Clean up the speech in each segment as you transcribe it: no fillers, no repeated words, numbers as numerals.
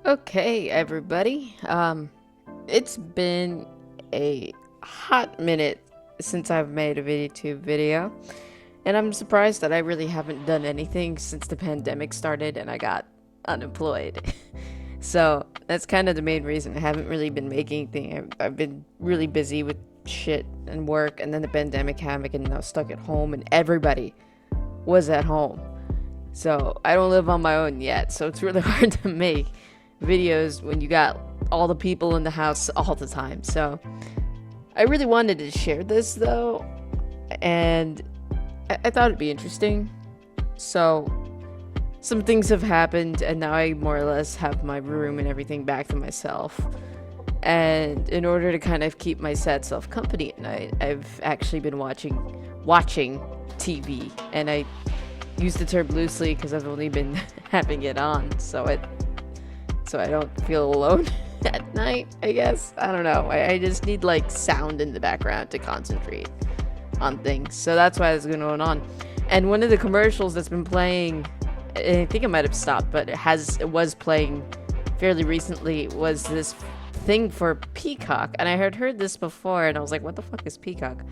Okay, everybody. It's been a hot minute since I've made a YouTube video, and I'm surprised that I really haven't done anything since the pandemic started and I got unemployed. So that's kind of the main reason I haven't really been making anything. I've been really busy with shit and work, and then the pandemic happened, and I was stuck at home, and everybody was at home. So I don't live on my own yet, so it's really hard to make videos when you got all the people in the house all the time. So I really wanted to share this though, and I thought it'd be interesting. So some things have happened, and now I more or less have my room and everything back to myself. And in order to kind of keep my sad self company at night, I've actually been watching TV, and I use the term loosely because I've only been having it on, so I don't feel alone at night, I guess. I don't know. I just need like sound in the background to concentrate on things. So that's why it's going on. And one of the commercials that's been playing, I think it might have stopped, but it was playing fairly recently, was this thing for Peacock. And I had heard this before, and I was like, what the fuck is Peacock?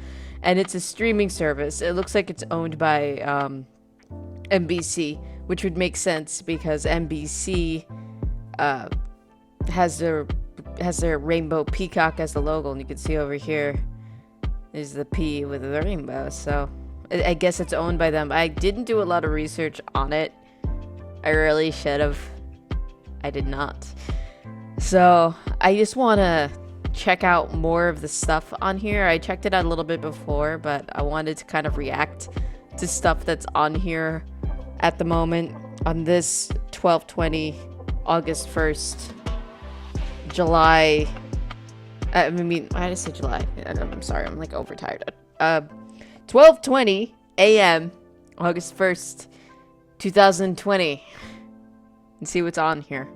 And it's a streaming service. It looks like it's owned by NBC, which would make sense because NBC has their rainbow peacock as the logo, and you can see over here is the P with the rainbow. So I guess it's owned by them. I didn't do a lot of research on it. I really should have. I did not. So I just want to check out more of the stuff on here. I checked it out a little bit before, but I wanted to kind of react to stuff that's on here at the moment on this 12/20 August 1st, July. I mean, why did I say July? I'm sorry, I'm like overtired. 12:20 a.m. August 1st, 2020. And see what's on here.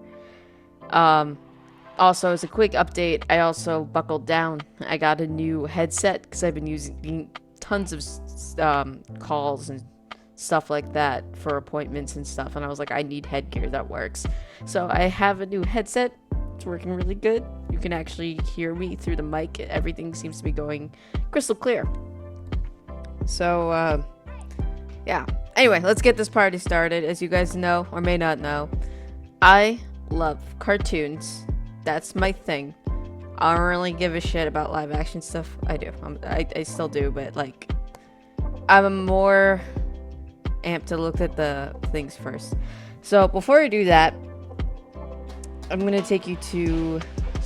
Also, as a quick update, I also buckled down. I got a new headset because I've been using tons of calls and stuff like that for appointments and stuff, and I was like, I need headgear that works. So I have a new headset. It's working really good. You can actually hear me through the mic. Everything seems to be going crystal clear. So yeah, anyway, let's get this party started. As you guys know or may not know, I love cartoons. That's my thing. I don't really give a shit about live action stuff. I do. I still do, but like, I'm more amped to look at the things first. So before I do that, I'm gonna take you to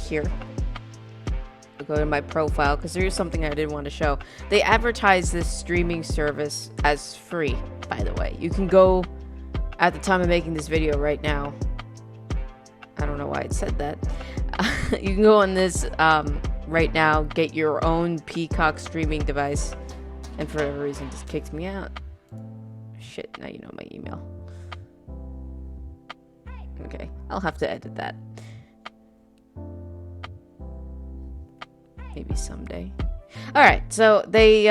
here. I'll go to my profile because there's something I did want to show. They advertise this streaming service as free, by the way. You can go at the time of making this video right now. I don't know why it said that. You can go on this right now, get your own Peacock streaming device, and for whatever reason it just kicked me out. Shit, now you know my email. Okay, I'll have to edit that. Maybe someday. Alright, so they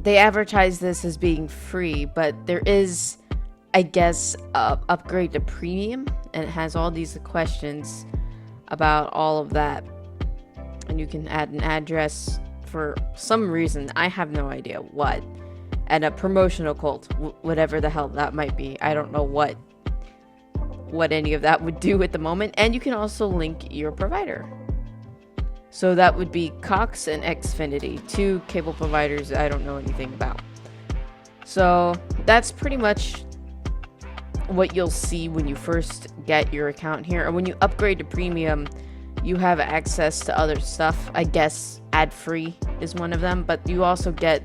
advertise this as being free, but there is, I guess, upgrade to premium, and it has all these questions about all of that. And you can add an address for some reason. I have no idea what. And a promotional code, whatever the hell that might be. I don't know what any of that would do at the moment. And you can also link your provider. So that would be Cox and Xfinity, two cable providers I don't know anything about. So that's pretty much what you'll see when you first get your account here. Or when you upgrade to premium, you have access to other stuff. I guess ad-free is one of them, but you also get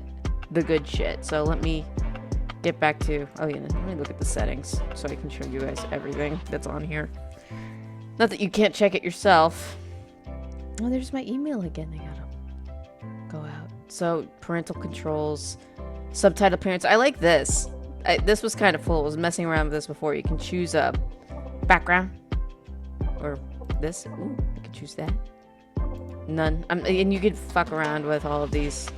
the good shit. So let me get back to, oh yeah, let me look at the settings so I can show you guys everything that's on here. Not that you can't check it yourself. Oh, there's my email again. I gotta go out. So parental controls, subtitle appearance. I like this. This was kind of cool. I was messing around with this before. You can choose a background or this. Ooh, I can choose that. None. And you could fuck around with all of these,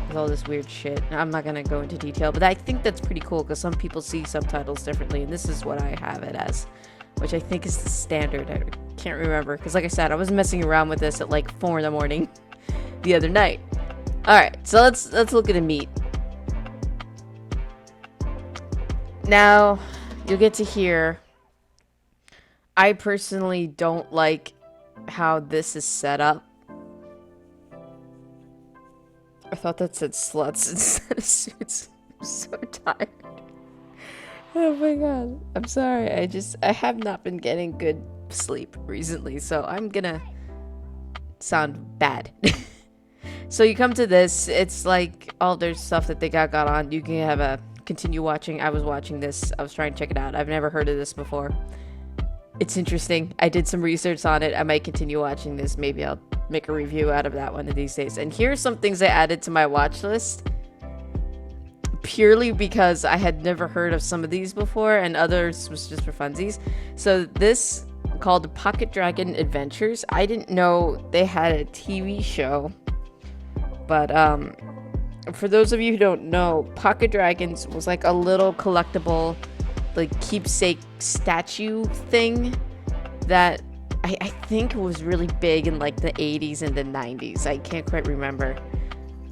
with all this weird shit. I'm not gonna go into detail, but I think that's pretty cool because some people see subtitles differently, and this is what I have it as. which I think is the standard. I can't remember, because like I said, I was messing around with this at like 4 in the morning the other night. Alright, so let's look at the meat. Now, you'll get to hear, I personally don't like how this is set up. I thought that said sluts instead of suits. I'm so tired. Oh my god. I'm sorry. I have not been getting good sleep recently, so I'm gonna sound bad. So you come to this, it's like all their stuff that they got on. You can have a continue watching. I was watching this. I was trying to check it out. I've never heard of this before. It's interesting. I did some research on it. I might continue watching this. Maybe I'll make a review out of that one of these days. And here's some things I added to my watch list, purely because I had never heard of some of these before, and others was just for funsies. So this, called Pocket Dragon Adventures, I didn't know they had a TV show. But for those of you who don't know, Pocket Dragons was like a little collectible, like keepsake statue thing that I think was really big in like the 80s and the 90s. I can't quite remember.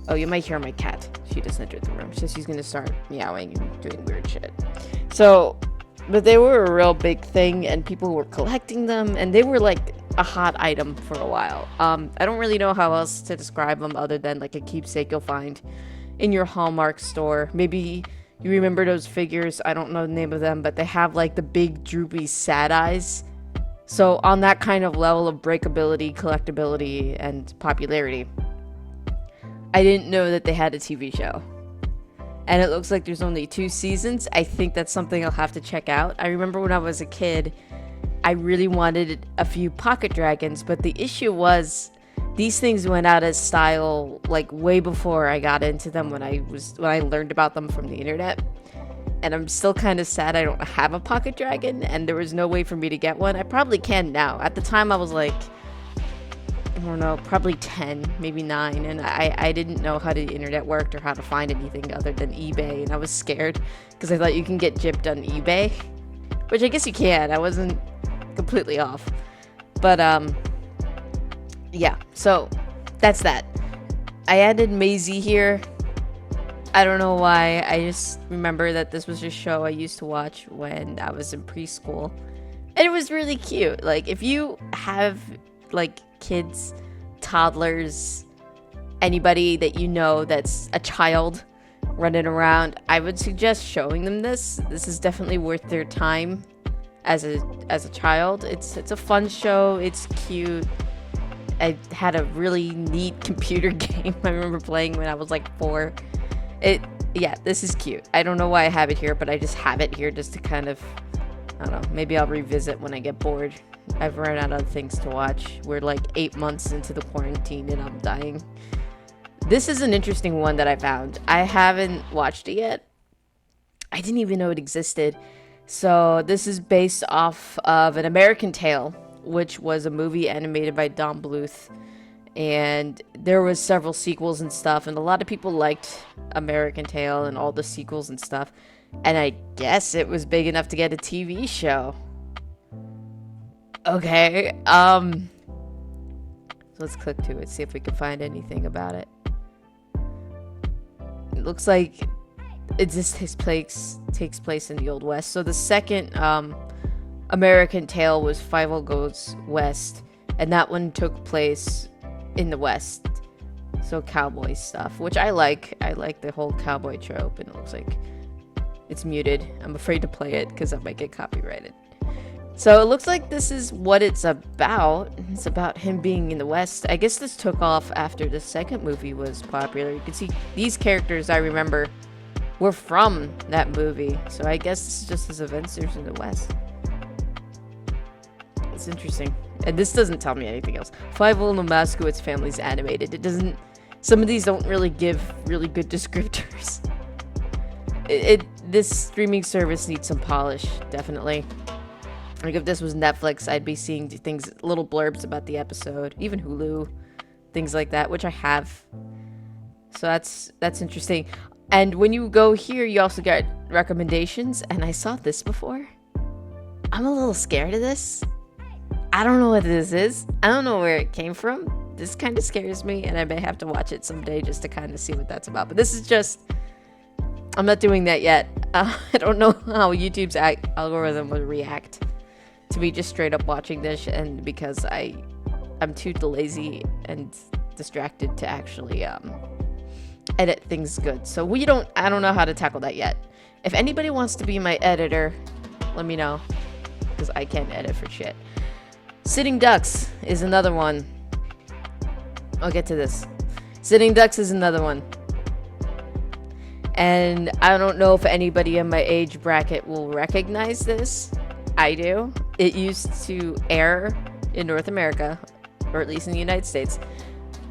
Oh, you might hear my cat. She just entered the room. So she's gonna start meowing and doing weird shit. So, but they were a real big thing, and people were collecting them, and they were like a hot item for a while. I don't really know how else to describe them other than like a keepsake you'll find in your Hallmark store. Maybe you remember those figures. I don't know the name of them, but they have like the big droopy sad eyes. So on that kind of level of breakability, collectability, and popularity, I didn't know that they had a TV show. And it looks like there's only 2 seasons. I think that's something I'll have to check out. I remember when I was a kid, I really wanted a few pocket dragons, but the issue was these things went out of style like way before I got into them when I learned about them from the internet. And I'm still kind of sad I don't have a pocket dragon, and there was no way for me to get one. I probably can now. At the time I was like, I don't know, probably 10, maybe 9, and I didn't know how the internet worked or how to find anything other than eBay, and I was scared because I thought you can get gypped on eBay, which I guess you can. I wasn't completely off, but yeah, so that's that. I added Maisie here. I don't know why. I just remember that this was a show I used to watch when I was in preschool, and it was really cute. Like, if you have like kids, toddlers, anybody that you know that's a child running around, I would suggest showing them this. This is definitely worth their time as a child. It's a fun show. It's cute. I had a really neat computer game I remember playing when I was like 4. Yeah, this is cute. I don't know why I have it here, but I just have it here just to kind of, I don't know, maybe I'll revisit when I get bored. I've run out of things to watch. We're like 8 months into the quarantine and I'm dying. This is an interesting one that I found. I haven't watched it yet. I didn't even know it existed. So this is based off of An American Tail, which was a movie animated by Don Bluth. And there was several sequels and stuff, and a lot of people liked American Tail and all the sequels and stuff. And I guess it was big enough to get a TV show. Okay, so let's click to it, see if we can find anything about it. It looks like it just takes place in the Old West. So the second American Tail was Five Goes West, and that one took place in the West. So cowboy stuff, which I like. I like the whole cowboy trope, and it looks like it's muted. I'm afraid to play it because I might get copyrighted. So it looks like this is what it's about. It's about him being in the West. I guess this took off after the second movie was popular. You can see these characters I remember were from that movie. So I guess this is just his adventures in the West. It's interesting. And this doesn't tell me anything else. Five Little Moskowitz Family's animated. It doesn't... Some of these don't really give really good descriptors. This streaming service needs some polish, definitely. Like, if this was Netflix, I'd be seeing things, little blurbs about the episode, even Hulu, things like that, which I have. So that's interesting. And when you go here, you also get recommendations, and I saw this before. I'm a little scared of this. I don't know what this is. I don't know where it came from. This kind of scares me, and I may have to watch it someday just to kind of see what that's about. But this is just... I'm not doing that yet. I don't know how YouTube's algorithm would react to me just straight up watching this, and because I'm too lazy and distracted to actually edit things good. So I don't know how to tackle that yet. If anybody wants to be my editor, let me know, because I can't edit for shit. Sitting Ducks is another one. I'll get to this. Sitting Ducks is another one. And I don't know if anybody in my age bracket will recognize this. I do. It used to air in North America, or at least in the United States,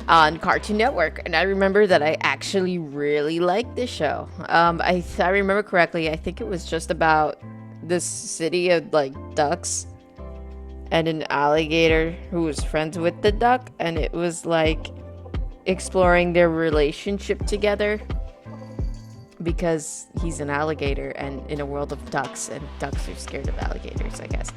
on Cartoon Network. And I remember that I actually really liked this show. If I remember correctly, I think it was just about this city of like ducks and an alligator who was friends with the duck. And it was like exploring their relationship together, because he's an alligator and in a world of ducks, and ducks are scared of alligators, I guess.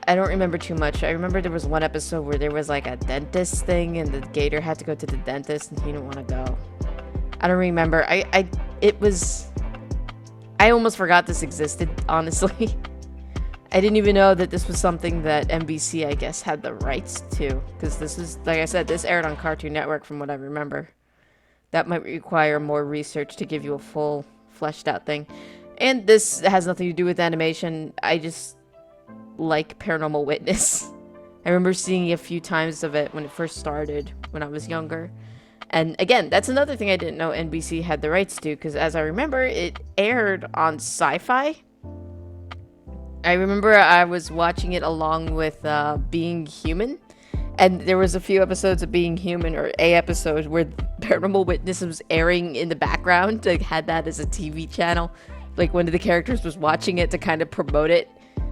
I don't remember too much. I remember there was one episode where there was like a dentist thing, and the gator had to go to the dentist and he didn't want to go. I don't remember. I almost forgot this existed, honestly. I didn't even know that this was something that NBC, I guess, had the rights to, because this is, like I said, this aired on Cartoon Network from what I remember. That might require more research to give you a full, fleshed out thing. And this has nothing to do with animation. I just like Paranormal Witness. I remember seeing a few times of it when it first started, when I was younger. And again, that's another thing I didn't know NBC had the rights to, because as I remember, it aired on Sci-Fi. I remember I was watching it along with Being Human. And there was a few episodes of Being Human, or a episode where Paranormal Witness was airing in the background. Like, had that as a TV channel. Like, one of the characters was watching it to kind of promote it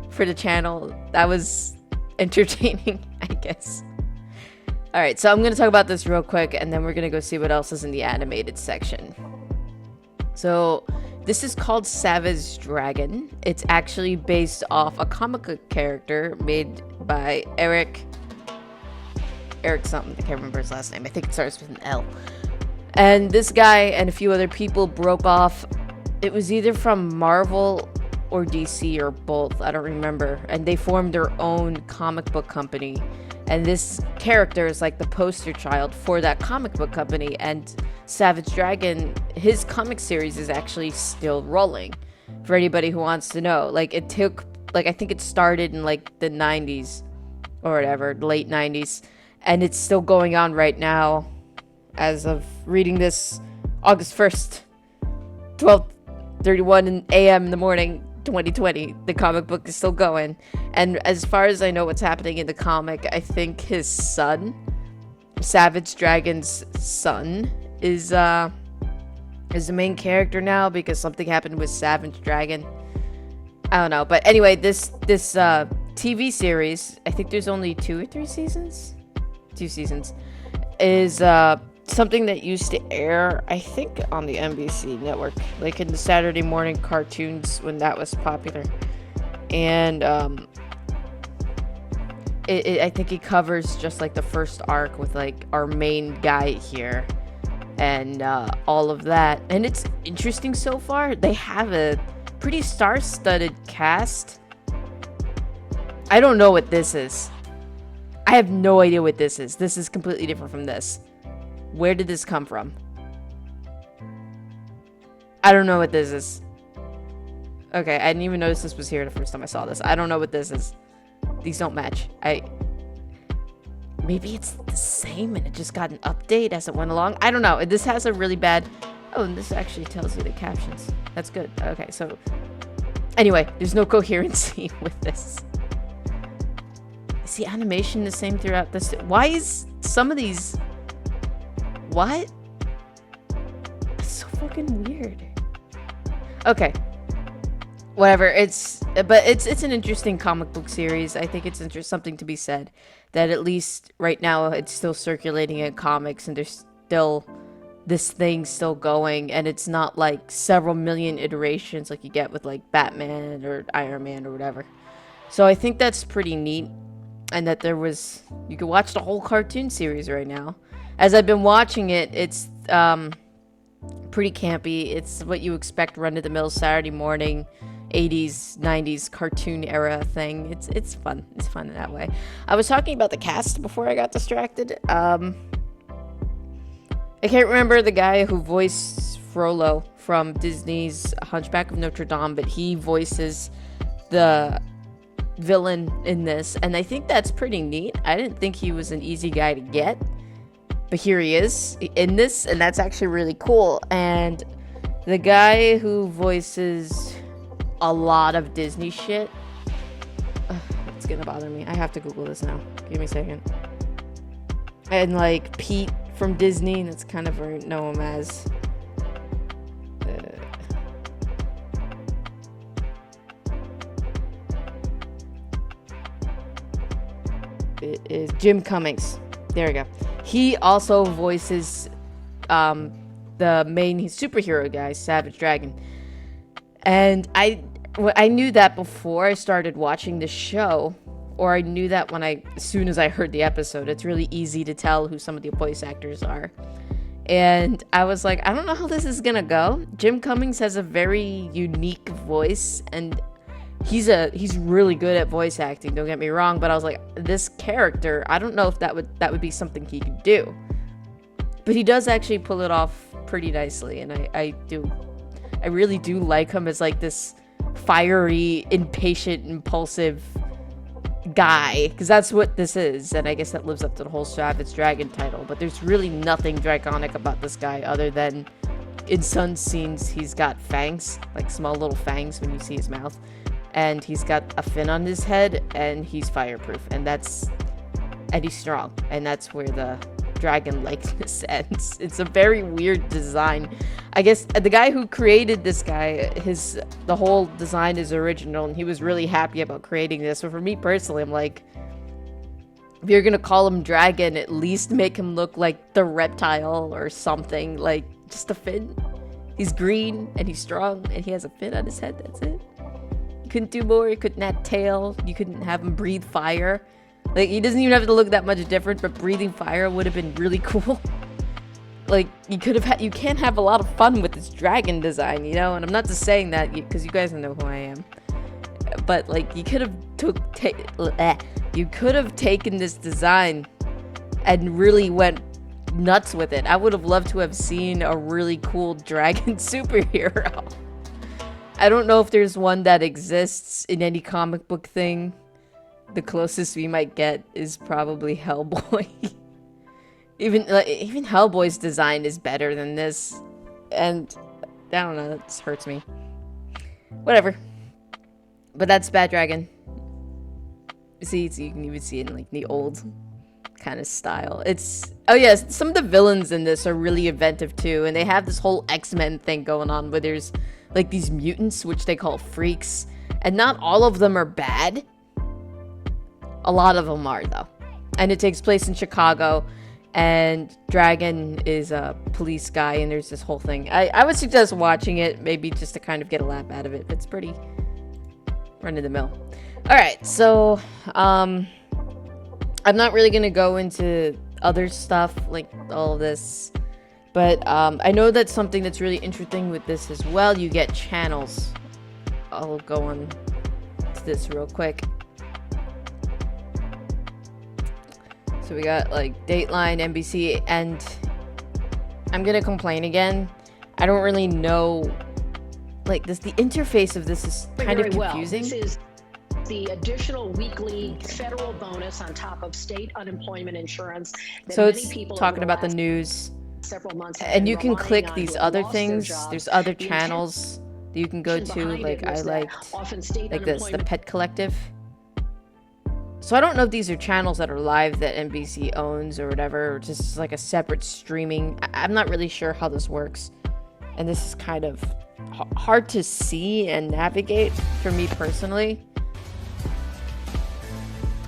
for the channel. That was entertaining, I guess. Alright, so I'm going to talk about this real quick, and then we're going to go see what else is in the animated section. So, this is called Savage Dragon. It's actually based off a comic book character made by Eric something. I can't remember his last name. I think it starts with an L. And this guy and a few other people broke off. It was either from Marvel or DC or both. I don't remember. And they formed their own comic book company. And this character is like the poster child for that comic book company. And Savage Dragon, his comic series is actually still rolling. For anybody who wants to know. Like, it took, like, I think it started in like the 90s or whatever, late 90s. And it's still going on right now, as of reading this August 1st, 12:31 a.m. in the morning, 2020. The comic book is still going. And as far as I know what's happening in the comic, I think his son, Savage Dragon's son, is the main character now, because something happened with Savage Dragon. I don't know. But anyway, this TV series, I think there's only 2 or 3 seasons? 2 seasons, is something that used to air, I think, on the NBC network, like in the Saturday morning cartoons when that was popular. And I think it covers just like the first arc with like our main guy here and all of that. And it's interesting so far. They have a pretty star-studded cast. I don't know what this is. I have no idea what this is. This is completely different from this. Where did this come from? I don't know what this is. Okay, I didn't even notice this was here the first time I saw this. I don't know what this is. These don't match. Maybe it's the same and it just got an update as it went along. I don't know. This has a really bad... Oh, and this actually tells you the captions. That's good. Okay, so... Anyway, there's no coherency with this. Is the animation the same throughout this? Why is some of these... What? It's so fucking weird. Okay. Whatever. It's an interesting comic book series. I think it's something to be said. That at least right now it's still circulating in comics and there's still... this thing's still going, and it's not like several million iterations like you get with like Batman or Iron Man or whatever. So I think that's pretty neat, and that you could watch the whole cartoon series right now. As I've been watching it, it's pretty campy. It's what you expect run-of-the-mill Saturday morning 80s 90s cartoon era thing. It's fun. It's fun in that way. I was talking about the cast before I got distracted. I can't remember the guy who voiced Frollo from Disney's Hunchback of Notre Dame, but he voices the villain in this, and I think that's pretty neat. I didn't think he was an easy guy to get, but here he is in this, and that's actually really cool. And the guy who voices a lot of Disney shit, it's gonna bother me. I have to Google this now. Give me a second. And like Pete from Disney, that's kind of what I know him as. It is Jim Cummings. There we go. He also voices the main superhero guy, Savage Dragon. And I knew that before I started watching the show, or I knew that as soon as I heard the episode. It's really easy to tell who some of the voice actors are. And I was like, I don't know how this is gonna go. Jim Cummings has a very unique voice, and he's really good at voice acting, don't get me wrong, but I was like, this character, I don't know if that would be something he could do. But he does actually pull it off pretty nicely, and I really do like him as like this fiery, impatient, impulsive guy, because that's what this is, and I guess that lives up to the whole Savage Dragon title. But there's really nothing draconic about this guy other than in some scenes he's got fangs, like small little fangs when you see his mouth, and he's got a fin on his head, and he's fireproof, and he's strong, and that's where the dragon likeness ends. It's a very weird design. I guess the guy who created this guy, the whole design is original, and he was really happy about creating this. So for me personally, I'm like, if you're gonna call him dragon, at least make him look like the reptile or something, like just a fin. He's green and he's strong and he has a fin on his head. That's it. You couldn't do more. You couldn't have tail. You couldn't have him breathe fire. Like, he doesn't even have to look that much different, but breathing fire would have been really cool. Like, you can't have a lot of fun with this dragon design, you know? And I'm not just saying that because you guys know who I am. But like, you could have taken this design and really went nuts with it. I would have loved to have seen a really cool dragon superhero. I don't know if there's one that exists in any comic book thing. The closest we might get is probably Hellboy. Even Hellboy's design is better than this, and I don't know, that just hurts me. Whatever. But that's Bad Dragon. See, so you can even see it in like the old kind of style. Oh yes, some of the villains in this are really inventive too, and they have this whole X-Men thing going on where there's like these mutants, which they call freaks, and not all of them are bad. A lot of them are, though. And it takes place in Chicago, and Dragon is a police guy, and there's this whole thing. I would suggest watching it, maybe just to kind of get a laugh out of it. It's pretty run-of-the-mill. Alright, so, I'm not really gonna go into other stuff, like all of this, but, I know that's something that's really interesting with this as well. You get channels. I'll go on to this real quick. So we got like Dateline, NBC, and I'm gonna complain again. I don't really know, like the interface of this is kind of confusing. Well. This is the additional weekly federal bonus on top of state unemployment insurance. So it's talking about the news, and you can click these other things. There's other channels that you can go to. Like I liked, like this, the Pet Collective. So I don't know if these are channels that are live that NBC owns or whatever, or just like a separate streaming. I'm not really sure how this works. And this is kind of hard to see and navigate for me personally.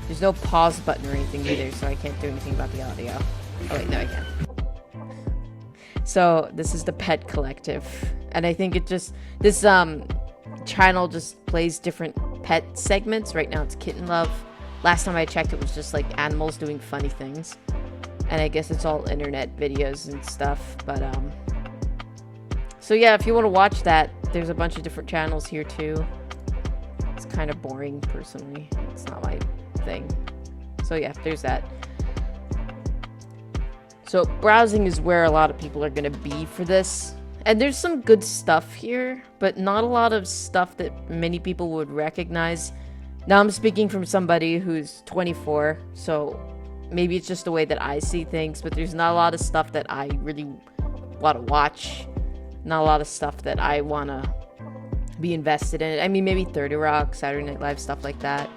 There's no pause button or anything either, so I can't do anything about the audio. Oh wait, no I can. So this is the Pet Collective. And I think this channel just plays different pet segments. Right now it's kitten love. Last time I checked, it was just like animals doing funny things. And I guess it's all internet videos and stuff. But, so yeah, if you want to watch that, there's a bunch of different channels here too. It's kind of boring, personally. It's not my thing. So yeah, there's that. So browsing is where a lot of people are going to be for this. And there's some good stuff here, but not a lot of stuff that many people would recognize. Now I'm speaking from somebody who's 24, so maybe it's just the way that I see things, but there's not a lot of stuff that I really want to watch. Not a lot of stuff that I want to be invested in. I mean, maybe 30 Rock, Saturday Night Live, stuff like that.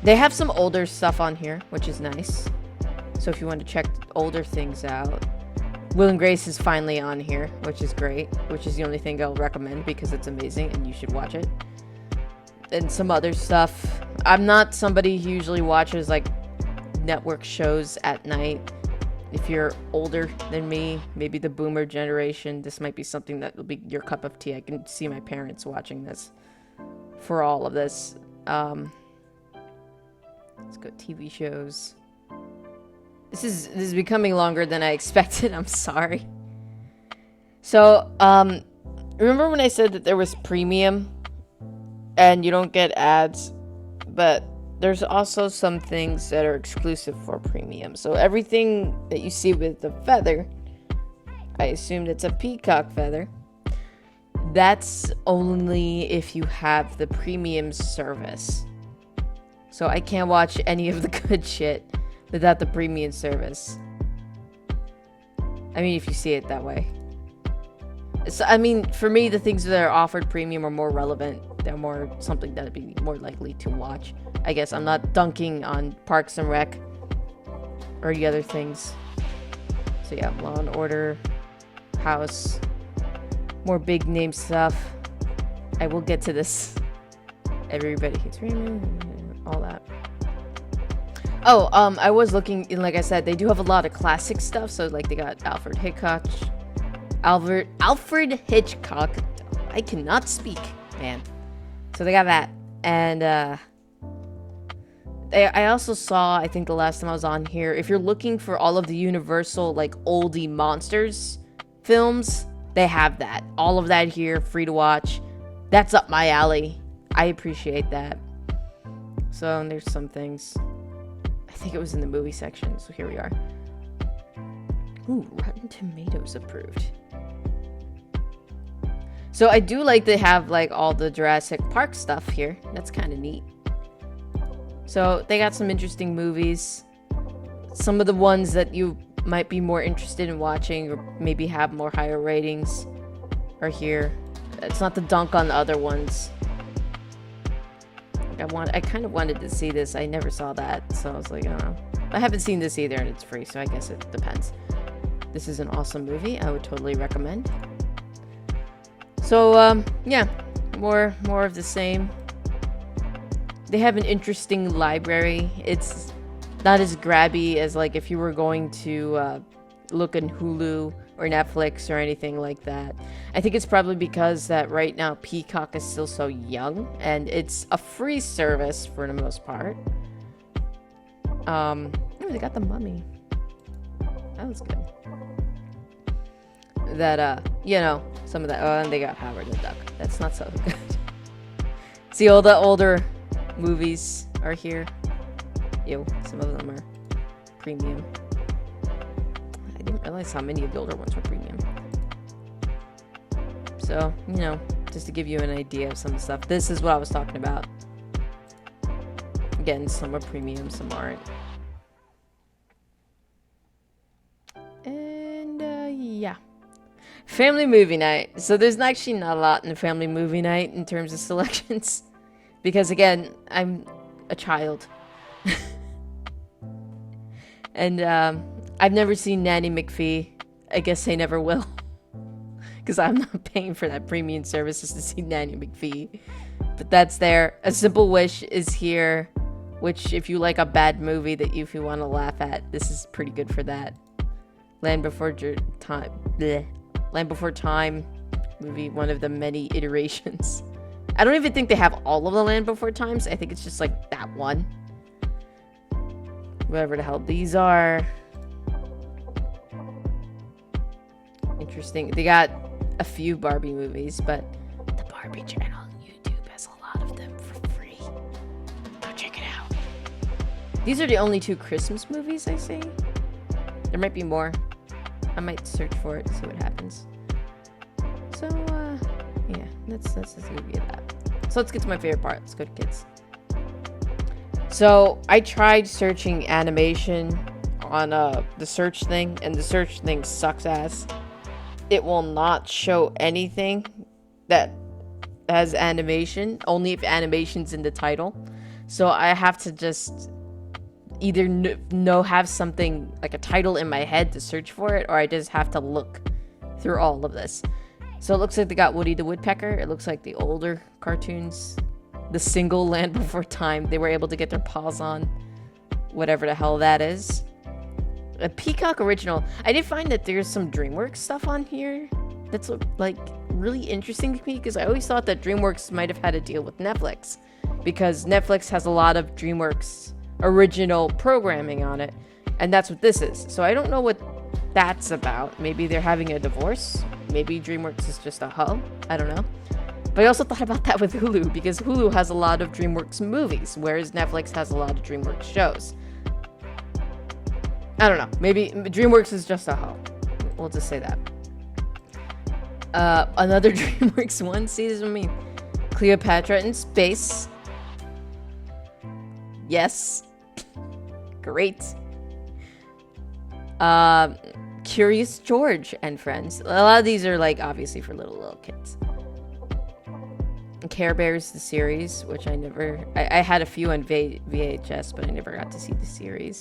They have some older stuff on here, which is nice. So if you want to check older things out, Will and Grace is finally on here, which is great, which is the only thing I'll recommend because it's amazing and you should watch it. And some other stuff. I'm not somebody who usually watches like network shows at night. If you're older than me, maybe the boomer generation, this might be something that will be your cup of tea. I can see my parents watching this for all of this. Let's go TV shows. This is becoming longer than I expected. I'm sorry. So, remember when I said that there was premium and you don't get ads, but there's also some things that are exclusive for premium. So everything that you see with the feather, I assume it's a peacock feather. That's only if you have the premium service. So I can't watch any of the good shit without the premium service. I mean, if you see it that way. So, I mean, for me, the things that are offered premium are more relevant. They're more something that I'd be more likely to watch. I guess I'm not dunking on Parks and Rec or the other things. So yeah, Law and Order, House, more big name stuff. I will get to this. Everybody hates Raymond, all that. Oh, I was looking, and like I said, they do have a lot of classic stuff. So like they got Alfred Hitchcock. I cannot speak, man. So they got that, and I also saw, I think the last time I was on here, if you're looking for all of the Universal like oldie monsters films, they have that. All of that here, free to watch. That's up my alley. I appreciate that. So there's some things. I think it was in the movie section, so here we are. Ooh, Rotten Tomatoes approved. So I do like to have like all the Jurassic Park stuff here. That's kind of neat. So they got some interesting movies. Some of the ones that you might be more interested in watching or maybe have more higher ratings are here. It's not the dunk on the other ones. I kind of wanted to see this. I never saw that, so I was like, I don't know. I haven't seen this either, and it's free, so I guess it depends. This is an awesome movie. I would totally recommend. So, yeah, more of the same. They have an interesting library. It's not as grabby as like if you were going to look in Hulu or Netflix or anything like that. I think it's probably because that right now Peacock is still so young and it's a free service for the most part. Oh, they got The Mummy. That was good. That, you know, some of that. Oh, and they got Howard the Duck. That's not so good. See, all the older movies are here. Ew, some of them are premium. I didn't realize how many of the older ones were premium. So, you know, just to give you an idea of some of the stuff. This is what I was talking about. Again, some are premium, some aren't. And, yeah. Family movie night. So there's actually not a lot in the family movie night in terms of selections. Because, again, I'm a child. And, I've never seen Nanny McPhee. I guess I never will. Because I'm not paying for that premium services to see Nanny McPhee. But that's there. A Simple Wish is here. Which, if you like a bad movie that if you want to laugh at, this is pretty good for that. Land Before Time. Bleh. Land Before Time movie, one of the many iterations I don't even think they have all of the Land Before Times. I think it's just like that one. Whatever the hell these are. Interesting. They got a few Barbie movies, but the Barbie channel on YouTube has a lot of them for free. Go check it out. These are the only 2 Christmas movies I see. There might be more. I might search for it, see what happens. So, yeah, that's the movie of that. So let's get to my favorite part. Let's go to kids. So I tried searching animation on the search thing, and the search thing sucks ass. It will not show anything that has animation, only if animation's in the title. So I have to just either have something like a title in my head to search for it, or I just have to look through all of this. So it looks like they got Woody the Woodpecker. It looks like the older cartoons, the single Land Before Time, they were able to get their paws on, whatever the hell that is. A Peacock original. I did find that there's some DreamWorks stuff on here that's like really interesting to me, because I always thought that DreamWorks might have had a deal with Netflix, because Netflix has a lot of DreamWorks original programming on it, and that's what this is. So I don't know what that's about. Maybe they're having a divorce. Maybe DreamWorks is just a hoe. I don't know. But I also thought about that with Hulu, because Hulu has a lot of DreamWorks movies, whereas Netflix has a lot of DreamWorks shows. I don't know. Maybe DreamWorks is just a hoe. We'll just say that. Another DreamWorks one season. I mean, Cleopatra in Space. Yes. Great. Curious George and Friends. A lot of these are like obviously for little kids. Care Bears the series, which I had a few on VHS, but I never got to see the series.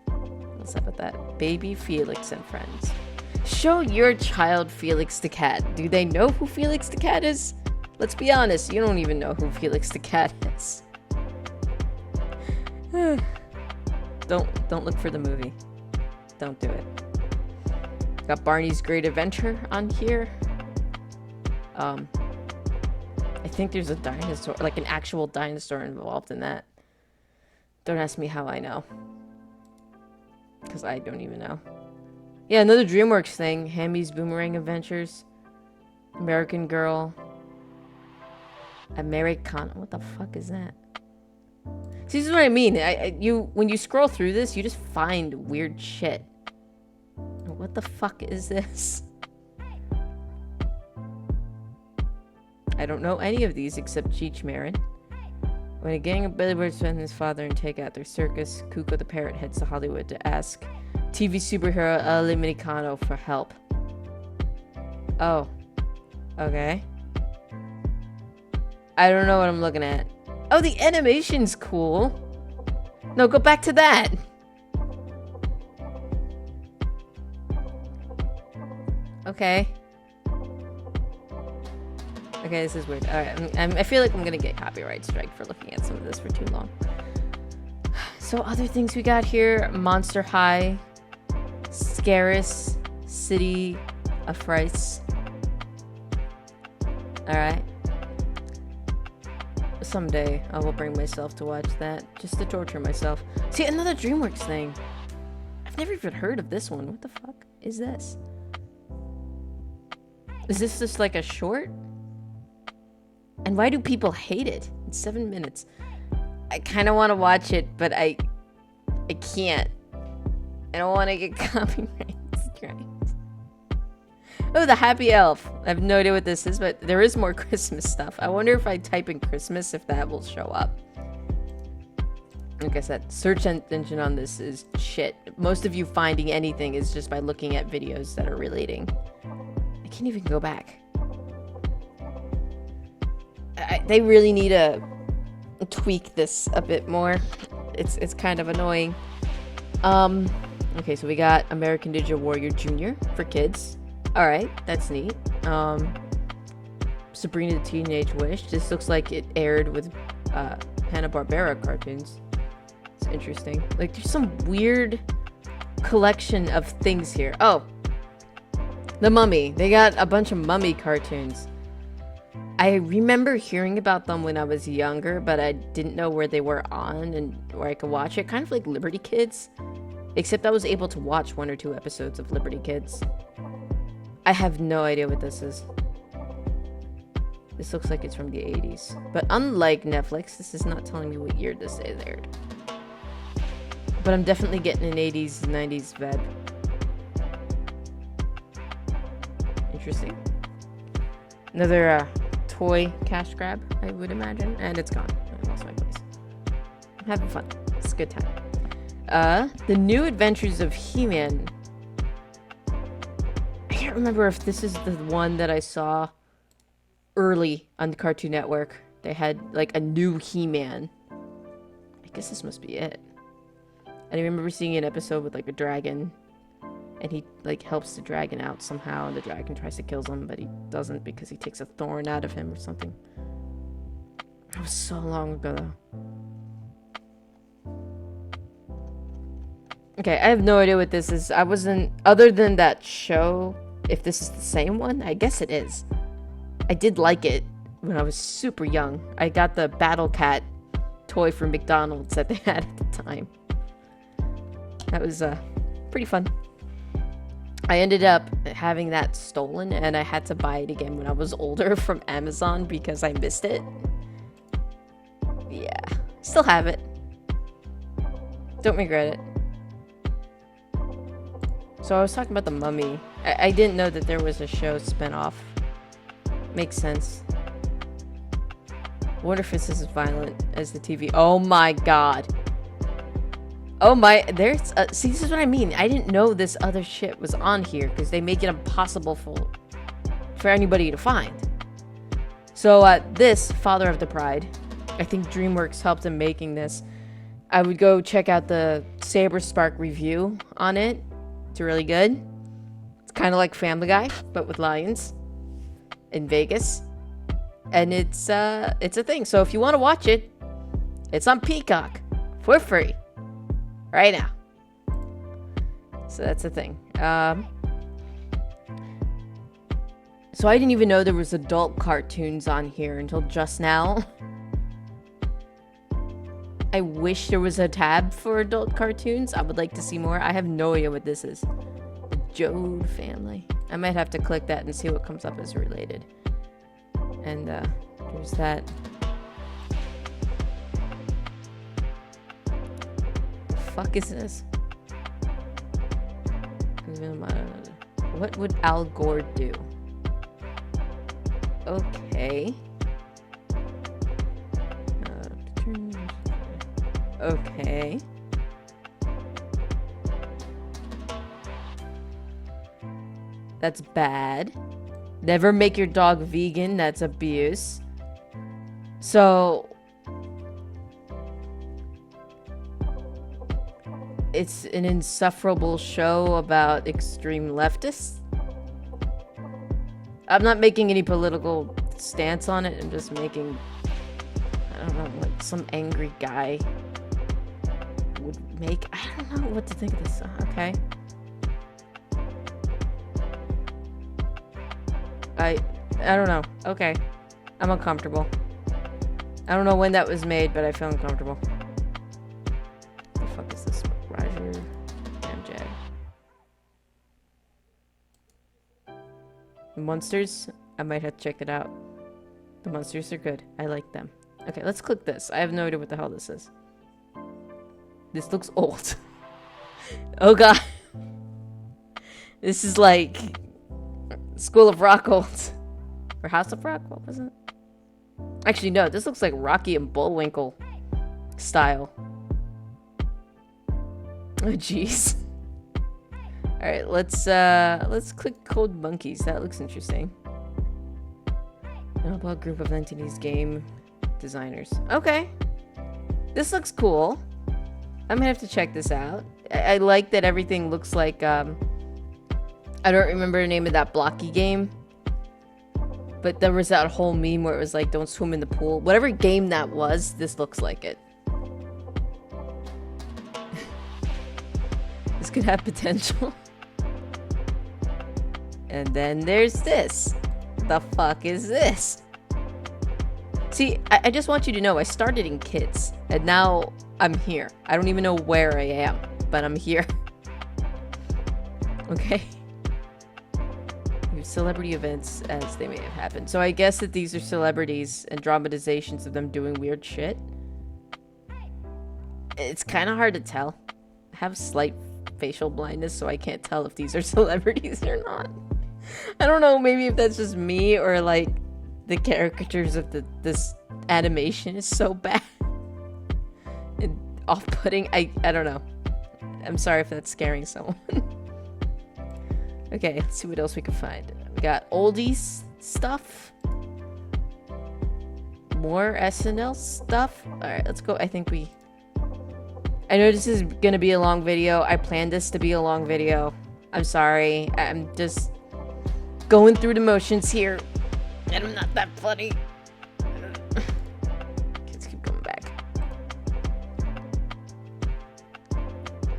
What's up with that? Baby Felix and Friends. Show your child Felix the Cat. Do they know who Felix the Cat is? Let's be honest, you don't even know who Felix the Cat is. Don't look for the movie. Don't do it. Got Barney's Great Adventure on here. I think there's a dinosaur, like an actual dinosaur involved in that. Don't ask me how I know, because I don't even know. Yeah, another DreamWorks thing. Hammy's Boomerang Adventures. American Girl. Americana. What the fuck is that? See, this is what I mean. When you scroll through this, you just find weird shit. What the fuck is this? I don't know any of these except Cheech Marin. When a gang of Billboards find his father and take out their circus, Cuco the parrot heads to Hollywood to ask TV superhero El Americano for help. Oh. Okay. I don't know what I'm looking at. Oh, the animation's cool. No, go back to that. Okay. Okay, this is weird. Alright, I feel like I'm gonna get copyright strike for looking at some of this for too long. So other things we got here. Monster High. Scaris. City of Frights. Alright. Someday I will bring myself to watch that, just to torture myself. See, another DreamWorks thing. I've never even heard of this one. What the fuck is this? Is this just like a short? And why do people hate it? It's 7 minutes. I kind of want to watch it, but I can't. I don't want to get copyright strikes. Oh, the Happy Elf. I have no idea what this is, but there is more Christmas stuff. I wonder if I type in Christmas, if that will show up. Like I said, search engine on this is shit. Most of you finding anything is just by looking at videos that are relating. I can't even go back. They really need to tweak this a bit more. It's kind of annoying. Okay, so we got American Ninja Warrior Jr. for kids. Alright, that's neat. Sabrina the Teenage Witch. This looks like it aired with Hanna-Barbera cartoons. It's interesting. Like, there's some weird collection of things here. Oh, The Mummy. They got a bunch of Mummy cartoons. I remember hearing about them when I was younger, but I didn't know where they were on and where I could watch it. Kind of like Liberty Kids, except I was able to watch 1 or 2 episodes of Liberty Kids. I have no idea what this is. This looks like it's from the 80s. But unlike Netflix, this is not telling me what year this aired. But I'm definitely getting an 80s, 90s vibe. Interesting. Another toy cash grab, I would imagine. And it's gone. I lost my place. I'm having fun. It's a good time. The New Adventures of He-Man. I can't remember if this is the one that I saw early on the Cartoon Network. They had like a new He-Man. I guess this must be it. And I remember seeing an episode with like a dragon, and he like helps the dragon out somehow, and the dragon tries to kill him, but he doesn't because he takes a thorn out of him or something. That was so long ago though. Okay, I have no idea what this is. I wasn't, other than that show, if this is the same one, I guess it is. I did like it when I was super young. I got the Battle Cat toy from McDonald's that they had at the time. That was pretty fun. I ended up having that stolen, and I had to buy it again when I was older from Amazon because I missed it. Yeah, still have it. Don't regret it. So I was talking about the Mummy. I didn't know that there was a show spinoff. Makes sense. Wonder if it's as violent as the TV. Oh my god. Oh my, there's, see, this is what I mean. I didn't know this other shit was on here because they make it impossible for anybody to find. So, this, Father of the Bride, I think DreamWorks helped in making this. I would go check out the Saber Spark review on it. It's really good. It's kind of like Family Guy, but with lions in Vegas. And it's a thing. So if you want to watch it, it's on Peacock for free right now. So that's the thing. So I didn't even know there was adult cartoons on here until just now. I wish there was a tab for adult cartoons. I would like to see more. I have no idea what this is. The Jode family. I might have to click that and see what comes up as related. And there's that. The fuck is this? What would Al Gore do? Okay. Okay. That's bad. Never make your dog vegan. That's abuse. So it's an insufferable show about extreme leftists. I'm not making any political stance on it. I'm just making, I don't know, like some angry guy would make. I don't know what to think of this. Okay. I don't know. Okay. I'm uncomfortable. I don't know when that was made, but I feel uncomfortable. What the fuck is this? Roger MJ. Monsters? I might have to check it out. The monsters are good. I like them. Okay, let's click this. I have no idea what the hell this is. This looks old. Oh god. This is like School of Rock old. Or House of Rock? What was it? Actually, no. This looks like Rocky and Bullwinkle style. Oh, jeez. Alright, let's click Cold Monkeys. That looks interesting. Notable group of entities, game designers. Okay. This looks cool. I'm gonna have to check this out. I like that everything looks like, I don't remember the name of that blocky game. But there was that whole meme where it was like, don't swim in the pool. Whatever game that was, this looks like it. This could have potential. And then there's this. The fuck is this? See, I just want you to know I started in kids, and now I'm here. I don't even know where I am, but I'm here. Okay? Celebrity events as they may have happened. So I guess that these are celebrities and dramatizations of them doing weird shit. It's kind of hard to tell. I have slight facial blindness, so I can't tell if these are celebrities or not. I don't know, maybe if that's just me or like the caricatures of this animation is so bad and off-putting. I don't know. I'm sorry if that's scaring someone. Okay, let's see what else we can find. We got oldies stuff. More SNL stuff. Alright, let's go. I know this is gonna be a long video. I planned this to be a long video. I'm sorry. I'm just going through the motions here. And I'm not that funny. Kids keep coming back.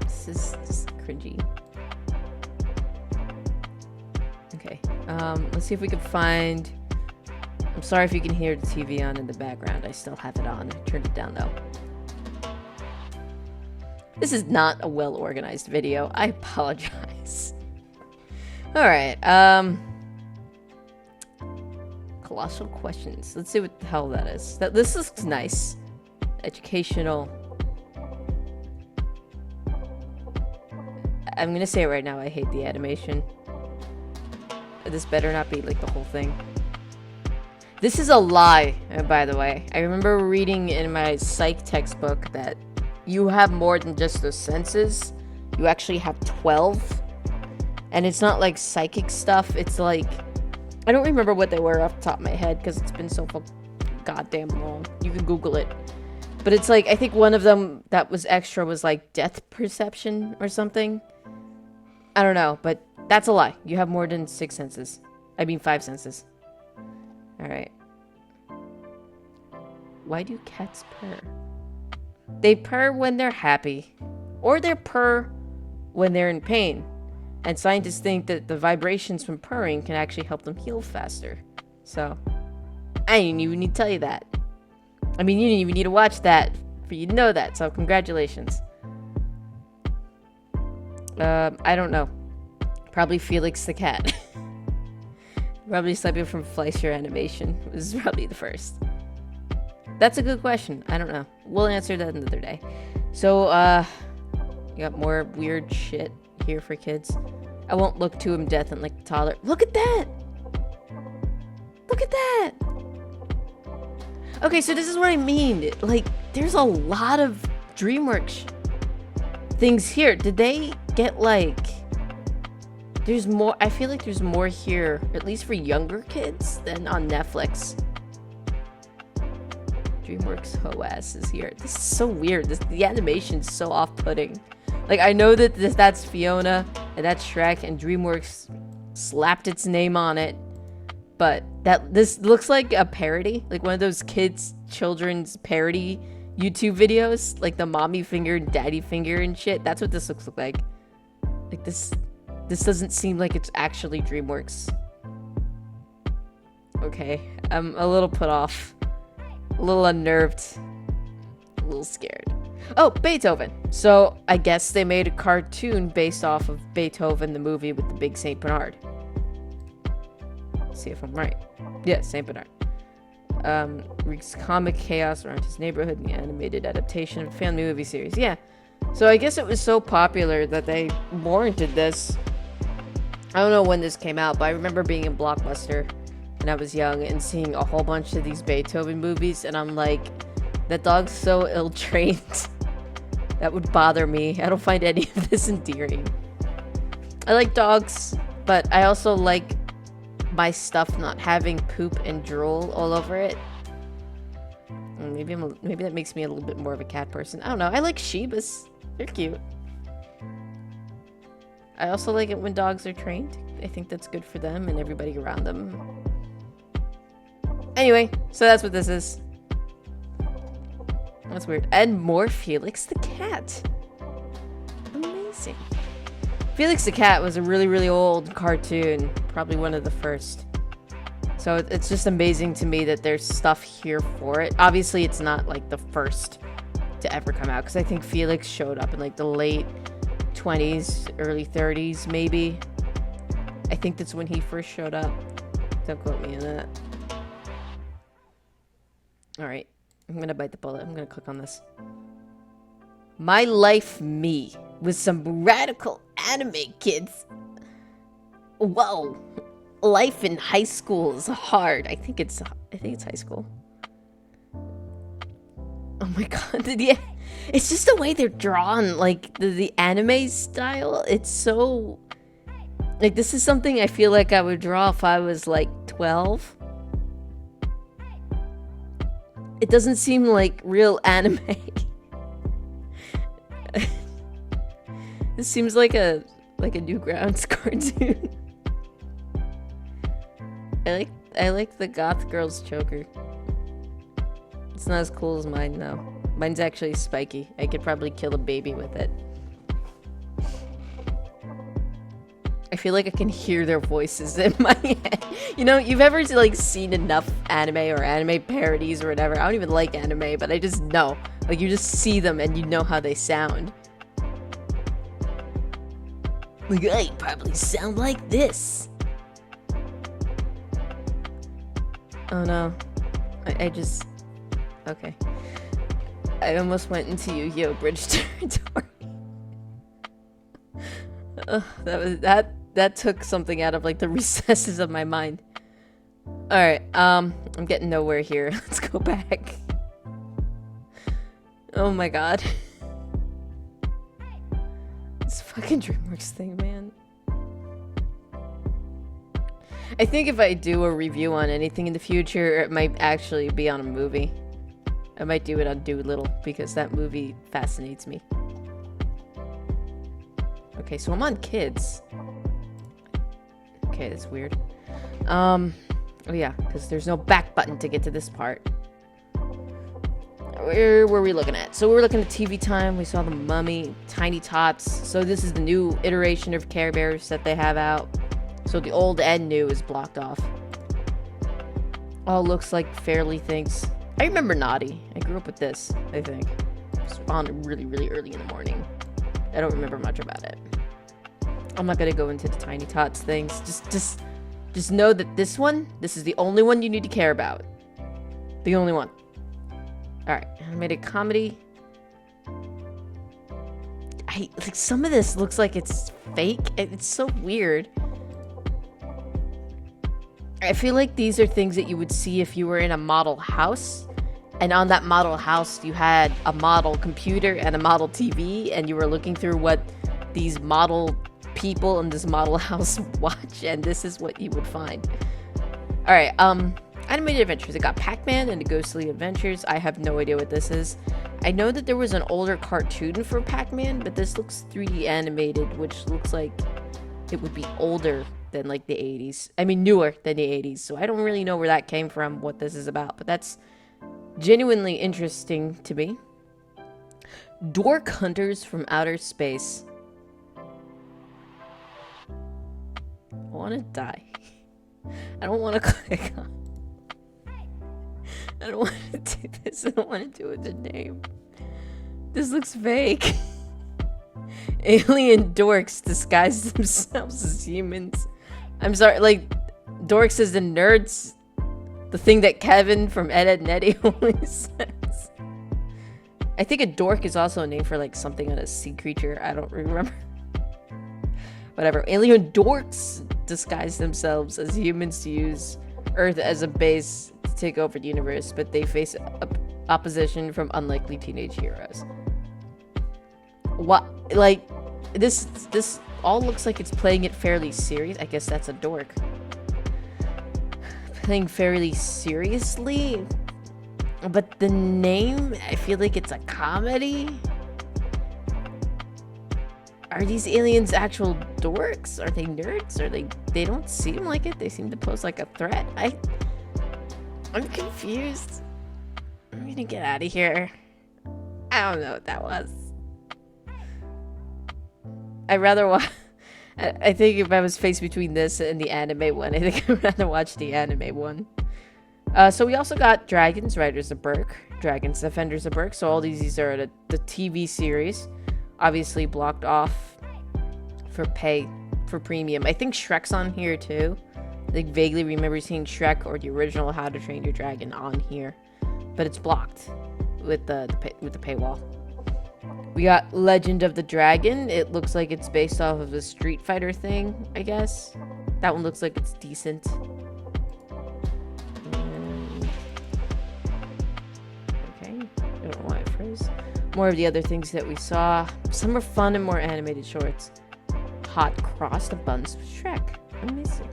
This is just cringy. Okay, let's see if we can find... I'm sorry if you can hear the TV on in the background. I still have it on. I turned it down, though. This is not a well-organized video. I apologize. Alright, Colossal questions. Let's see what the hell that is. This looks nice. Educational. I'm gonna say it right now, I hate the animation. This better not be like the whole thing. This is a lie, by the way. I remember reading in my psych textbook that you have more than just those senses. You actually have 12. And it's not like psychic stuff. It's like... I don't remember what they were off the top of my head because it's been so goddamn long. You can Google it. But it's like, I think one of them that was extra was like depth perception or something. I don't know, but that's a lie. You have more than 6 senses. I mean 5 senses. Alright. Why do cats purr? They purr when they're happy. Or they purr when they're in pain. And scientists think that the vibrations from purring can actually help them heal faster. So, I didn't even need to tell you that. I mean, you didn't even need to watch that for you to know that, so congratulations. I don't know. Probably Felix the cat. Probably something from Fleischer Animation. This is probably the first. That's a good question. I don't know. We'll answer that another day. So, you got more weird shit here for kids. I won't look to him death and like a toddler. Look at that! Look at that! Okay, so this is what I mean. Like, there's a lot of DreamWorks things here. Did they get like... There's more... I feel like there's more here, at least for younger kids, than on Netflix. DreamWorks HOAS is here. This is so weird. The animation's so off-putting. Like, I know that that's Fiona, and that's Shrek, and DreamWorks slapped its name on it. But this looks like a parody. Like one of those children's parody YouTube videos. Like the mommy finger and daddy finger and shit. That's what this looks like. Like this doesn't seem like it's actually DreamWorks. Okay, I'm a little put off. A little unnerved. A little scared. Oh, Beethoven. So, I guess they made a cartoon based off of Beethoven, the movie with the big St. Bernard. Let's see if I'm right. Yeah, St. Bernard. Wreaks comic chaos around his neighborhood in the animated adaptation of a family movie series. Yeah. So, I guess it was so popular that they warranted this. I don't know when this came out, but I remember being in Blockbuster when I was young and seeing a whole bunch of these Beethoven movies, and I'm like, that dog's so ill-trained. That would bother me. I don't find any of this endearing. I like dogs, but I also like my stuff not having poop and drool all over it. Maybe that makes me a little bit more of a cat person. I don't know. I like Shibas. They're cute. I also like it when dogs are trained. I think that's good for them and everybody around them. Anyway, so that's what this is. That's weird. And more Felix the Cat. Amazing. Felix the Cat was a really, really old cartoon. Probably one of the first. So it's just amazing to me that there's stuff here for it. Obviously, it's not like the first to ever come out, because I think Felix showed up in like the late 20s, early 30s, maybe. I think that's when he first showed up. Don't quote me on that. Alright, I'm gonna bite the bullet. I'm gonna click on this. My Life Me with some radical anime, kids. Whoa. Life in high school is hard. I think it's high school. Oh my god. Yeah. It's just the way they're drawn, like the anime style. It's so like, this is something I feel like I would draw if I was like 12. It doesn't seem like real anime. This seems like a Newgrounds cartoon. I like the goth girl's choker. It's not as cool as mine though. Mine's actually spiky. I could probably kill a baby with it. I feel like I can hear their voices in my head. You know, you've ever like seen enough anime or anime parodies or whatever. I don't even like anime, but I just know. Like, you just see them and you know how they sound. Like, I probably sound like this. Oh no. I just... Okay. I almost went into Yu-Gi-Oh! Bridge territory. That took something out of like the recesses of my mind. Alright, I'm getting nowhere here. Let's go back. Oh my god. This fucking DreamWorks thing, man. I think if I do a review on anything in the future, it might actually be on a movie. I might do it on Doolittle, because that movie fascinates me. Okay, so I'm on kids. Okay, that's weird. Oh yeah, because there's no back button to get to this part. Where were we looking at? So we were looking at TV Time. We saw The Mummy, Tiny Tots. So this is the new iteration of Care Bears that they have out. So the old and new is blocked off. Oh, looks like Fairly Thinks. I remember Naughty. I grew up with this, I think. It's on really, really early in the morning. I don't remember much about it. I'm not gonna go into the Tiny Tots things. Just know that this is the only one you need to care about. The only one. Alright, animated comedy. Like, some of this looks like it's fake. It's so weird. I feel like these are things that you would see if you were in a model house, and on that model house you had a model computer and a model TV, and you were looking through what these model people in this model house watch, and this is what you would find. Alright, animated adventures. It got Pac-Man and the Ghostly Adventures. I have no idea what this is. I know that there was an older cartoon for Pac-Man, but this looks 3D animated, which looks like it would be older than like the 80s. I mean, newer than the 80s. So I don't really know where that came from, what this is about, but that's genuinely interesting to me. Dork Hunters from Outer Space. I want to die. I don't want to click on. I don't want to do this. I don't want to do it the name. This looks fake. Alien dorks disguise themselves as humans. I'm sorry, like, dorks as the nerds. The thing that Kevin from Ed, Edd n Eddy always says. I think a dork is also a name for, like, something on a sea creature. I don't remember. Whatever. Alien dorks disguise themselves as humans to use Earth as a base to take over the universe, but they face opposition from unlikely teenage heroes. What? Like, this all looks like it's playing it fairly serious. I guess that's a dork. Playing fairly seriously, but the name, I feel like it's a comedy. Are these aliens actual dorks? Are they nerds? Are they don't seem like it. They seem to pose like a threat. I'm confused. I'm gonna get out of here. I don't know what that was. I'd rather I think if I was faced between this and the anime one, I think I'd rather watch the anime one. So we also got Dragons Riders of Berk, Dragons Defenders of Berk. So all these are the TV series, obviously blocked off for premium. I think Shrek's on here too. Like vaguely remember seeing Shrek or the original How to Train Your Dragon on here, but it's blocked with the paywall. We got Legend of the Dragon. It looks like it's based off of a Street Fighter thing, I guess. That one looks like it's decent. Okay, I don't know why it froze. More of the other things that we saw. Some are fun and more animated shorts. Hot Cross the Buns with Shrek. Amazing.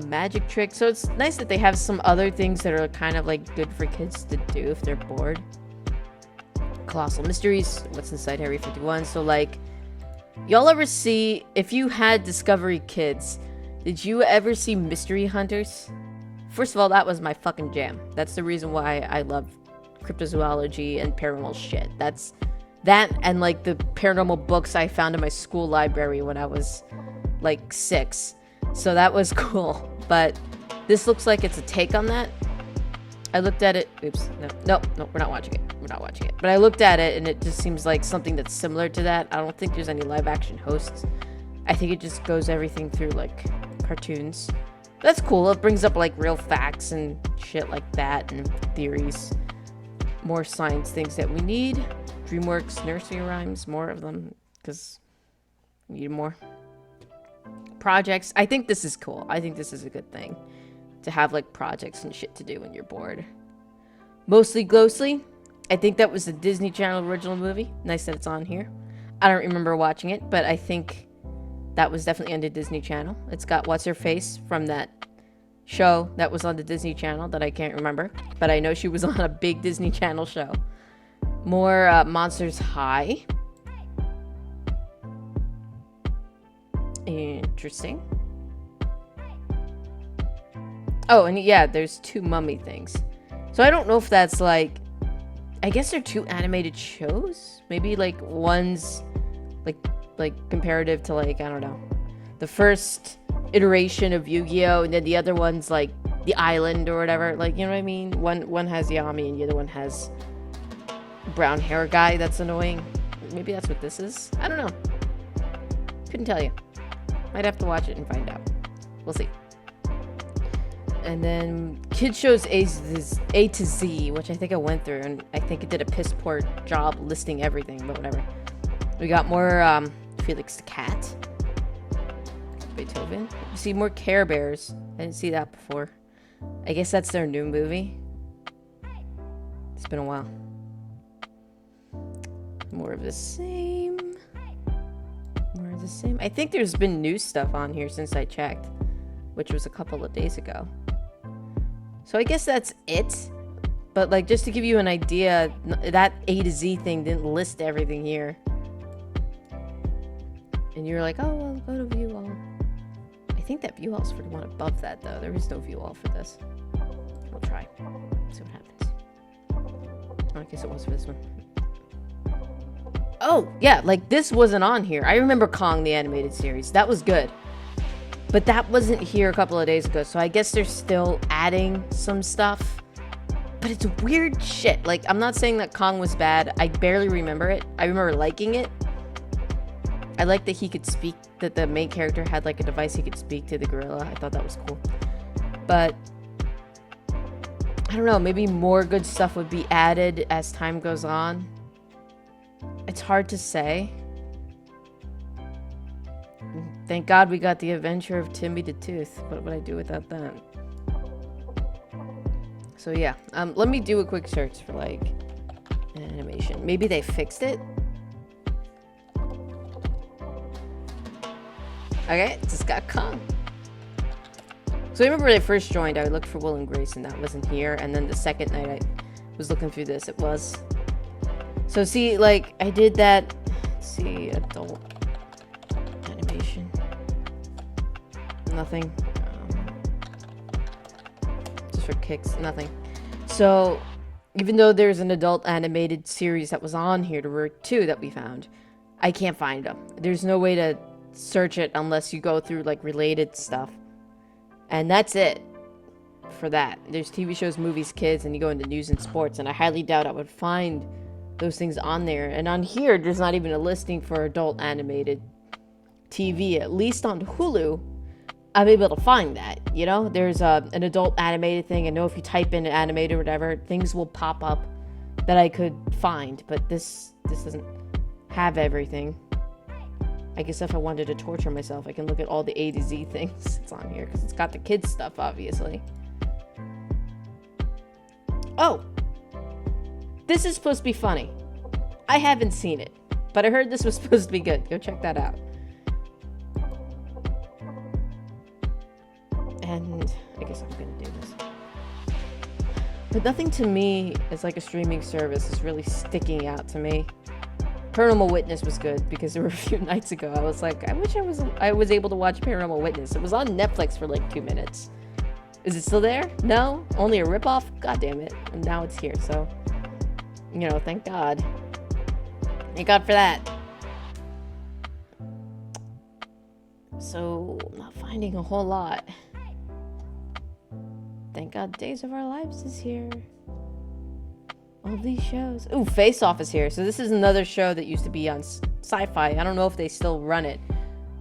Magic Trick. So it's nice that they have some other things that are kind of like good for kids to do if they're bored. Colossal Mysteries. What's Inside Harry 51. So like, y'all ever see, if you had Discovery Kids, did you ever see Mystery Hunters? First of all, that was my fucking jam. That's the reason why I love cryptozoology and paranormal shit. That's that and like the paranormal books I found in my school library when I was like 6. So that was cool. But this looks like it's a take on that. I looked at it. Oops. No, we're not watching it. We're not watching it. But I looked at it and it just seems like something that's similar to that. I don't think there's any live action hosts. I think it just goes everything through like cartoons. That's cool. It brings up like real facts and shit like that and theories. More science things that we need. DreamWorks nursery rhymes. More of them because we need more. Projects. I think this is cool. I think this is a good thing to have like projects and shit to do when you're bored. Mostly Ghostly. I think that was a Disney Channel original movie. Nice that it's on here. I don't remember watching it, but I think that was definitely on the Disney Channel. It's got what's her face from that show that was on the Disney Channel that I can't remember, but I know she was on a big Disney Channel show. More Monsters High. Interesting. Oh, and yeah, there's 2 mummy things. So I don't know if that's like, I guess they're 2 animated shows. Maybe like one's like comparative to like, I don't know, the first iteration of Yu-Gi-Oh, and then the other one's like the island or whatever. Like, you know what I mean? One has Yami and the other one has brown hair guy that's annoying. Maybe that's what this is. I don't know. Couldn't tell you. Might have to watch it and find out. We'll see. And then Kid Shows A to Z, which I think I went through, and I think it did a piss poor job listing everything, but whatever. We got more Felix the Cat. Beethoven. You see more Care Bears. I didn't see that before. I guess that's their new movie. It's been a while. More of the same. More of the same. I think there's been new stuff on here since I checked, which was a couple of days ago. So I guess that's it. But like, just to give you an idea, that A to Z thing didn't list everything here. And you're like, oh, well, go to view all. I think that view all's for the one above that, though. There is no view all for this. We'll try. See what happens. Oh, I guess it was for this one. Oh, yeah, like this wasn't on here. I remember Kong, the animated series. That was good. But that wasn't here a couple of days ago, so I guess they're still adding some stuff. But it's weird shit. Like, I'm not saying that Kong was bad. I barely remember it. I remember liking it. I like that he could speak, that the main character had like a device he could speak to the gorilla. I thought that was cool. But I don't know, maybe more good stuff would be added as time goes on. It's hard to say. Thank God we got the adventure of Timmy the Tooth. What would I do without that? So yeah, let me do a quick search for like an animation. Maybe they fixed it. Okay, just got Kong. So I remember when I first joined, I looked for Will and Grace, and that wasn't here. And then the second night I was looking through this, it was. So see, like, I did that. Let's see, adult animation. Nothing. Just for kicks, nothing. So, even though there's an adult animated series that was on here, there were 2 that we found. I can't find them. There's no way to search it unless you go through like related stuff. And that's it for that. There's TV shows, movies, kids, and you go into news and sports, and I highly doubt I would find those things on there. And on here, there's not even a listing for adult animated TV. At least on Hulu, I'm able to find that, you know? There's an adult animated thing. I know if you type in animated or whatever, things will pop up that I could find. But this doesn't have everything. I guess if I wanted to torture myself, I can look at all the A to Z things it's on here. Because it's got the kids stuff, obviously. Oh! This is supposed to be funny. I haven't seen it. But I heard this was supposed to be good. Go check that out. And I guess I'm gonna do this. But nothing to me as like a streaming service is really sticking out to me. Paranormal Witness was good because there were a few nights ago I was like, I wish I was able to watch Paranormal Witness. It was on Netflix for like 2 minutes. Is it still there? No? Only a ripoff? God damn it. And now it's here, so you know, thank God. Thank God for that. So I'm not finding a whole lot. Thank God Days of Our Lives is here. All these shows. Ooh, Face Off is here. So this is another show that used to be on Sci-Fi. I don't know if they still run it.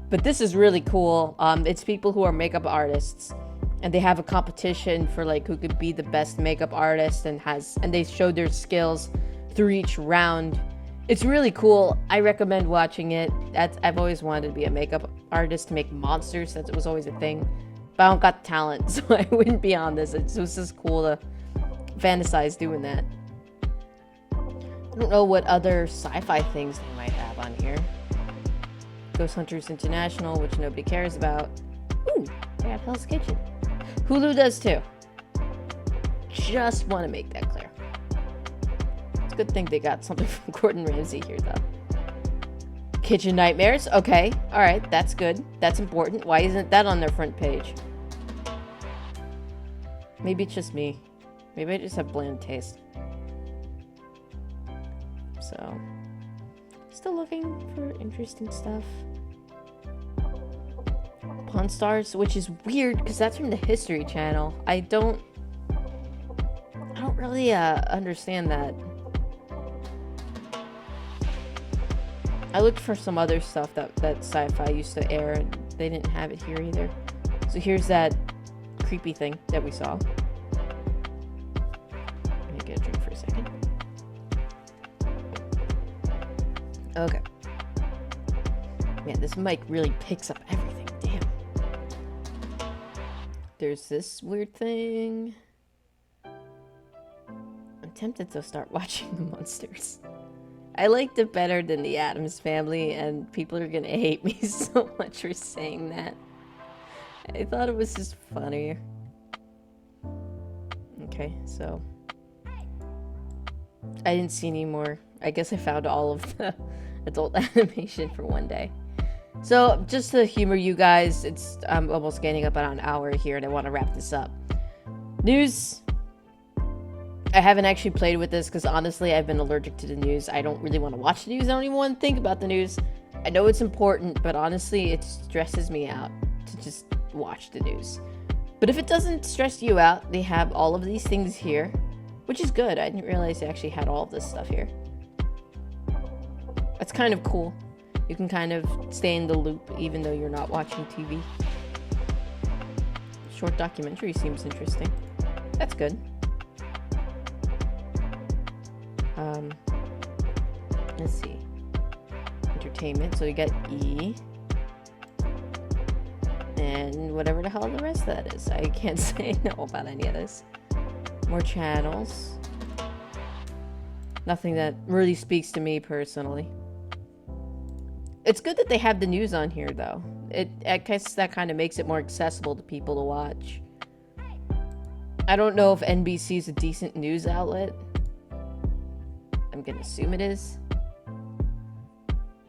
But this is really cool. It's people who are makeup artists. And they have a competition for like who could be the best makeup artist and they show their skills through each round. It's really cool. I recommend watching it. I've always wanted to be a makeup artist to make monsters. That was always a thing. But I don't got the talent, so I wouldn't be on this. It was just cool to fantasize doing that. I don't know what other sci-fi things they might have on here. Ghost Hunters International, which nobody cares about. Ooh, they have Hell's Kitchen. Hulu does too. Just want to make that clear. It's a good thing they got something from Gordon Ramsay here, though. Kitchen Nightmares. Okay, alright, that's good. That's important. Why isn't that on their front page? Maybe it's just me. Maybe I just have bland taste. So, still looking for interesting stuff. Pawn Stars, which is weird because that's from the History Channel. I don't really understand that. I looked for some other stuff that Sci-Fi used to air, and they didn't have it here either. So here's that creepy thing that we saw. Let me get a drink for a second. Okay. Man, this mic really picks up everything. Damn. There's this weird thing. I'm tempted to start watching the monsters. I liked it better than the Addams Family, and people are gonna hate me so much for saying that. I thought it was just funnier. Okay, so I didn't see any more. I guess I found all of the adult animation for one day. So just to humor you guys, I'm almost getting up on an hour here, and I want to wrap this up. News. I haven't actually played with this because honestly I've been allergic to the news. I don't really want to watch the news. I don't even want to think about the news. I know it's important, but honestly it stresses me out to just watch the news. But if it doesn't stress you out, they have all of these things here, which is good. I didn't realize they actually had all of this stuff here. That's kind of cool. You can kind of stay in the loop even though you're not watching TV. Short documentary seems interesting. That's good. Let's see. Entertainment. So you got E. And whatever the hell the rest of that is. I can't say no about any of this. More channels. Nothing that really speaks to me personally. It's good that they have the news on here, though. I guess that kind of makes it more accessible to people to watch. I don't know if NBC is a decent news outlet. I'm gonna assume it is.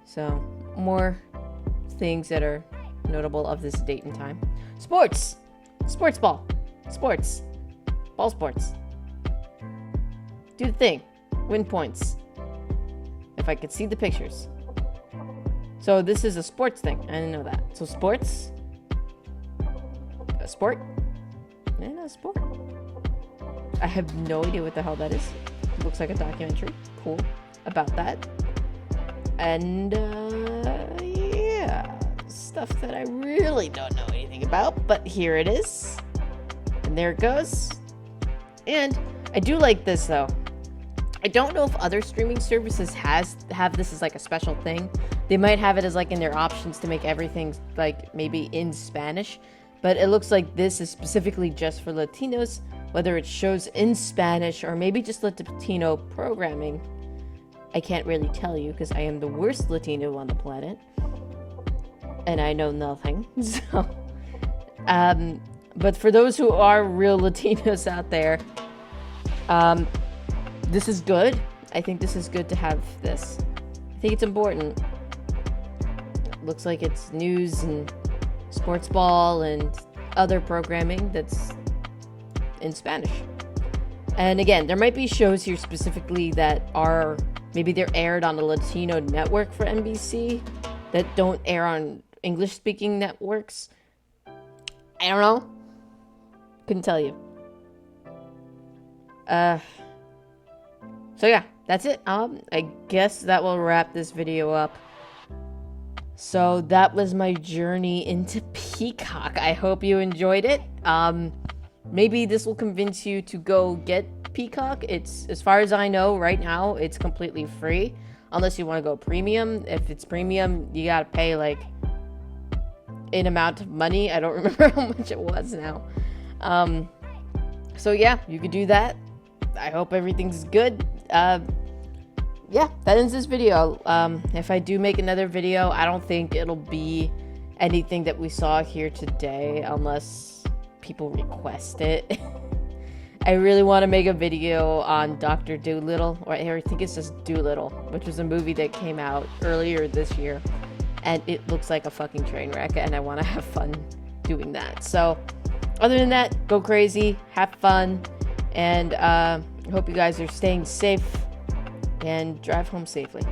So, more things that are notable of this date and time. Sports! Sports ball. Sports. Ball sports. Do the thing. Win points. If I could see the pictures. So this is a sports thing. I didn't know that. So sports? A sport? Yeah, no, sport. I have no idea what the hell that is. It looks like a documentary. Cool. About that. And, yeah. Stuff that I really don't know anything about. But here it is. And there it goes. And I do like this, though. I don't know if other streaming services have this as like a special thing. They might have it as like in their options to make everything like maybe in Spanish. But it looks like this is specifically just for Latinos, whether it shows in Spanish or maybe just Latino programming. I can't really tell you because I am the worst Latino on the planet. And I know nothing. So, but for those who are real Latinos out there, this is good. I think this is good to have this. I think it's important. Looks like it's news and sports ball and other programming that's in Spanish. And again, there might be shows here specifically that are, maybe they're aired on a Latino network for NBC that don't air on English-speaking networks. I don't know. Couldn't tell you. So yeah, that's it. I guess that will wrap this video up. So that was my journey into Peacock. I hope you enjoyed it. Maybe this will convince you to go get Peacock. It's, as far as I know right now, it's completely free. Unless you want to go premium. If it's premium, you gotta pay like an amount of money. I don't remember how much it was now. So yeah, you could do that. I hope everything's good. Yeah, that ends this video. If I do make another video, I don't think it'll be anything that we saw here today unless people request it. I really want to make a video on Dr. Dolittle, or I think it's just Dolittle, which was a movie that came out earlier this year, and it looks like a fucking train wreck, and I want to have fun doing that. So, other than that, go crazy, have fun, and I hope you guys are staying safe and drive home safely.